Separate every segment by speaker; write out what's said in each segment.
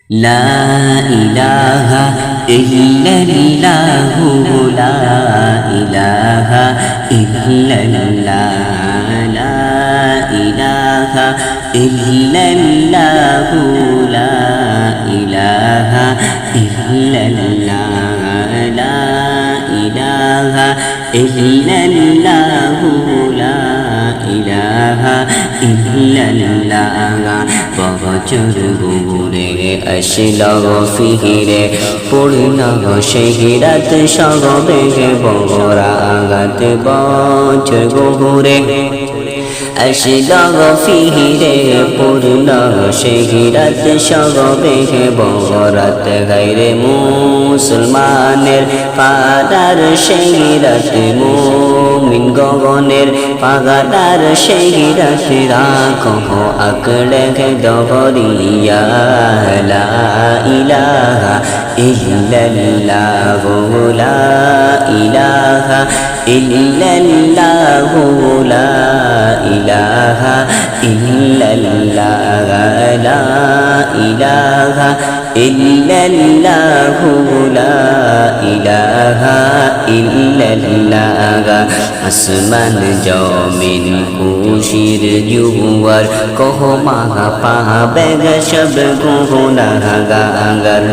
Speaker 1: লা ইলাহা ইল্লাল্লাহু লা ইলাহা ইল্লাল্লাহ লা ইলাহা ইল্লাল্লাহু লা ইলাহা ইল্লাল্লাহ লা ইলাহা ইল্লাল্লাহু লা ইলাহা ইল্লাল্লাহ বছর ঘুরে আসল ফিরে পড়ল সেই রাত সবে বরাগাত বছর ঘুরে আসল ফিরে পড়ল সেই রাত সবে বরাত গাইরে মুসলমানের পাড়ার সেই রাত মুমিন গগনের পাগাটার সেই রাত রাখো আকড়ে দহরিয়া লা ইলাহা ইল্লাল্লাহু লা ইলাহা ইল্লাল্লাহু লা ইলাহা ইল্লাল্লাহ লা ইলাহা ইল্লাল্লাহু লা ইলাহা ইল্লাল্লাহ আসমান জমিন খুশির জুয়ার কহ মাহা পাবে সব গুনাহগার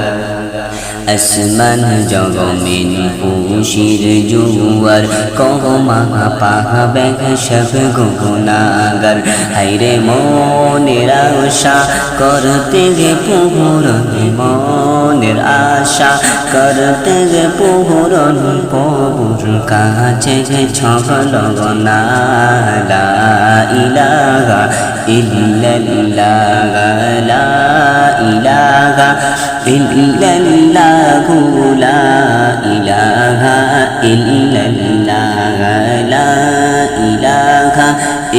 Speaker 1: আসমান জমিন খুশির জুয়ার কহ মাহা পাবে সব গুনাহগার হায়রে মনের আশা করতে গে পূরণ মনের আশা করতে গে পূরণ প্রভুর কাছে ছল না লা ইলাহা ইল্লাল্লাহ লা ইলাহা ইল্লাল্লাহু লা ইলাহা ইল্লাল্লাহ লা ইলাহা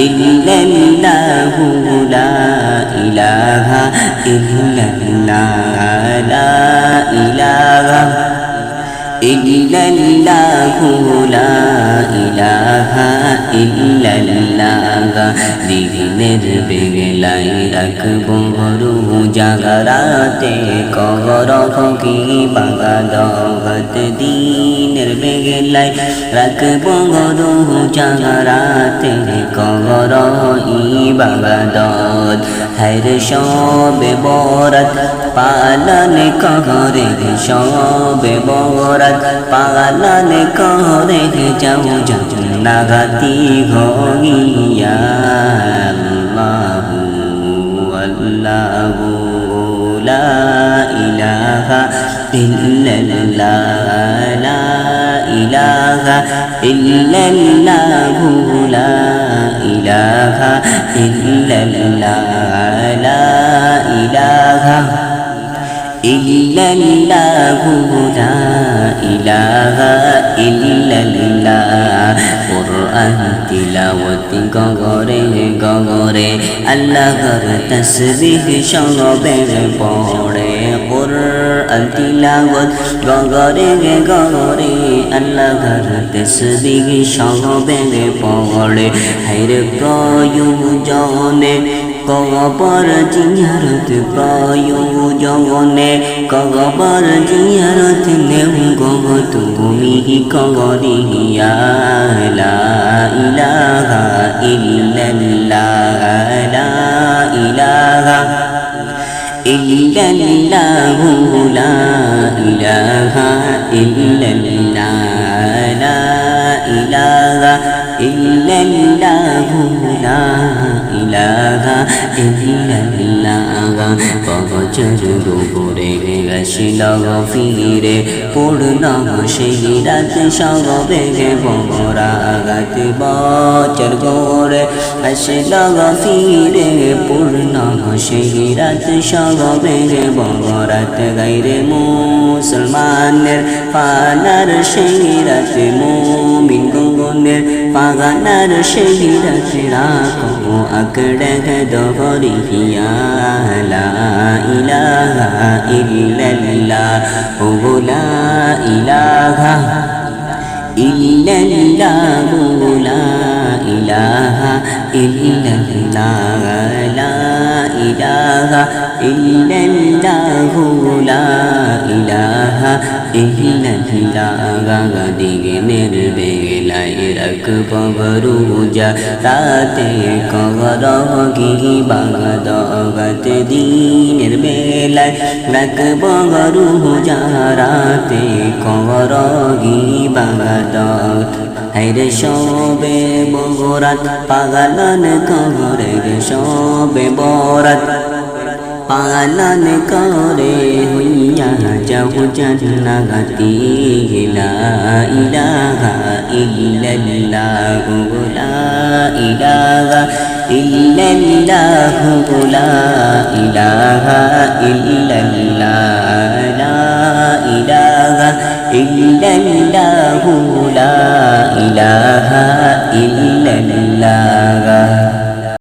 Speaker 1: ইল্লাল্লাহু লা ইলাহা ইল্লাল্লাহ লা ইলাহা ইল্লাল্লাহু লা ইলাহা ইল্লাল্লাহ দিনের বেলায় রাখবো জাগরাতে কবর কি বাগাদত দিনের বেলায় রাখবো জাগরাতে কবর ইবাদত হর সবে বরাত পালন করে সবে বরাত পালন করে যাও জান্নাতি গইয়া আল্লাহু আল্লাহু লা ইলাহা ইল্লাল্লাহ লা ইলাহা ইল্লাল্লাহু লা ইলাহা ইল্লাল্লাহ লা ইলাহা ইল্লাল্লাহু লা ইলাহা ইল্লাল্লাহ কুরআন তিলাওয়াত গগরে গগরে আল্লাহর তাসবিহ সবে পড়ে কুরআন তিলাওয়াত গগরে গগরে আল্লাহর তাসবিহ সবে পড়ে হায়রে প্রয়োজনে কবর জিয়ারত প্রয়োজনে কবর জিয়ারত নেও গো তুমি করিয়া লা ইলাহা ইল্লাল্লাহ লা ইলাহা ইল্লাল্লাহু লা ইলাহা ইল্লাল্লাহ লা ইলাহা ইল্লাল্লাহু লা ইলাহা ইল্লাল্লাহ বছর ঘুরে আসল ফিরে পড়ল সেই রাত সবে বরাগাত বছর ঘুরে আসল ফিরে পড়ল সেই রাত সবে বরাত গাইরে মুসলমানের পানার সেই রাত মুমিন গগনের পাগানার সেই রাত রাখো আকড়ে দহরিয়া লা ইলাহা ইল্লাল্লাহ ও লা ইলাহা ইল্লাল্লাহু লা ইলাহা ইল্লাল্লাহ লা ইলাহা ইল্লাল্লাহু লা ইলাহা ইল্লাল্লাহ দিনের বেলায় রাখব রোজা রাতে কর ইবাদত দিনের বেলায় রাখব রোজা রাতে কর ইবাদত হায়রে সবে বরাত পাগলান করে সবে বরাত পালন করে হইয়া যাও জান্নাতি লা ইলাহা ইল্লাল্লাহু লা ইলাহা ইল্লাল্লাহু লা ইলাহা ইল্লাল্লাহ লা ইলাহা ইল্লাল্লাহু লা ইলাহা ইল্লাল্লাহ